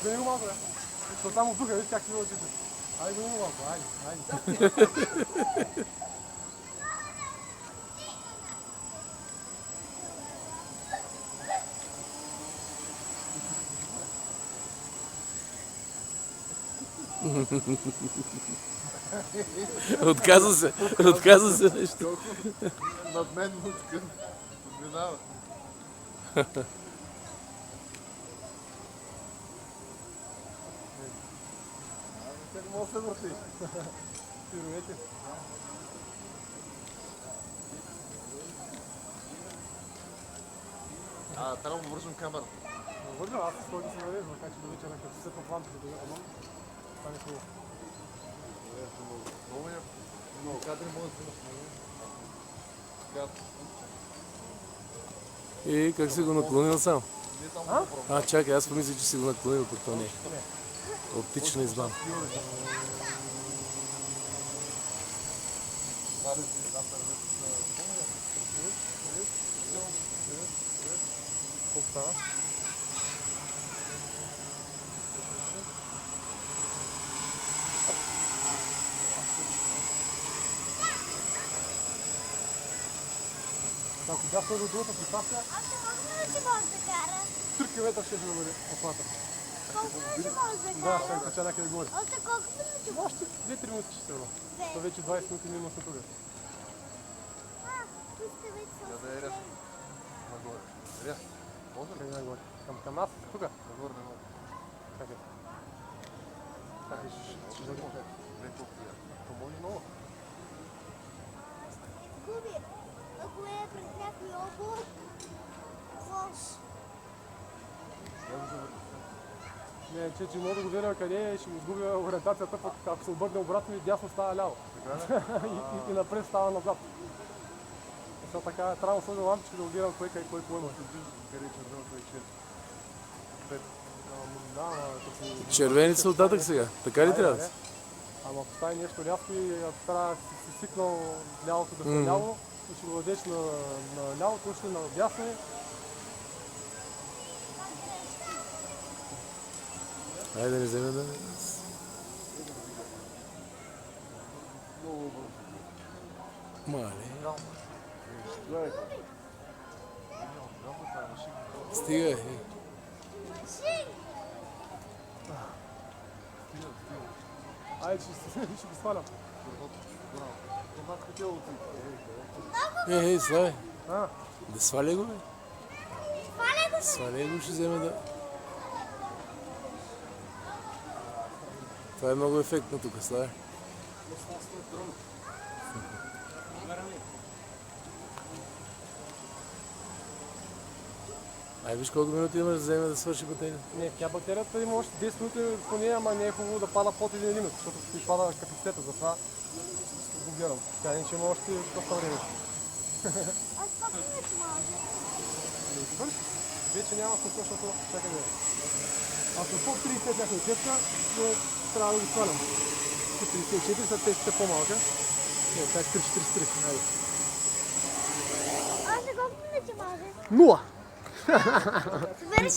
Гони го малко, бе. То само духа, виж как си го очите. Айде, гони го малко, айде. Отказа се нещо. Над мен мутка подминава. Как мога да се върти? Пируете. Трябва да вържам камерата. Върна, аз с който се нарежда, така че до вечера, като се в лампите да гледам, стане хубаво. Много кадри мога да снимаш. И как си го наклонил сам? А? Чакай, аз помисля, че си го наклонил, пък то не е. Оптична измама. Колко става? Ако бях той до другата приставка, Още колко минути може да кара? 3 км ще да бъде обхвата. Колко минути може да Да, кара? ще кача някъде горе. Още колко минути може? Още 2-3 минути ще става. Две. То вече 20 минути минус на тук. Тук сте вече са Да е рязко. Нагоре. Рязко. Може ли? Къде нагоре? Към нас? Тук? Нагоре не мога. Чакай. Чакай, ще Не може. Не толкова ясно. То може много. губи. Ако е пред някой облак, лош. Не, че мога да го видя къде е, ще му сгубя ориентацията, пък ако се обърне обратно и дясно става ляво. И напред става назад. Защото така трябва да сложа лампички да го гледам кой има. Къде е червеното и червено? Да, като си... Червените са оттатък сега. Така ли трябва? Ама ако стане нещо рязко и ако трябва да си свикнал лявото да се ляво и ще го дадеш на лявото, ще на дясно. Айде да не вземе да... Много бързо. Мале. Гледай. Стига, е. Айде, ще го свалям. Славе. А, Да сваля го, бе. Сваля го се. Сваля го, ще вземе да... Това е много ефектно тук, Славе. Ай, виж колко минути имаш да вземе да свърши батерия. не, тя батерията има още 10 минути по нея, ама не е хубаво да пада под един лимит, защото ти пада капацитета, затова го гледам. Тя не че има още доста време. Аз колко минути може? Вече няма смисъл, защото чакай да е. Ако по 30 някаква тежка, трябва да ги свалям. 34 са тежките по-малка. Не, това е 3-43. Айде. Още колко минути може? 0! Събери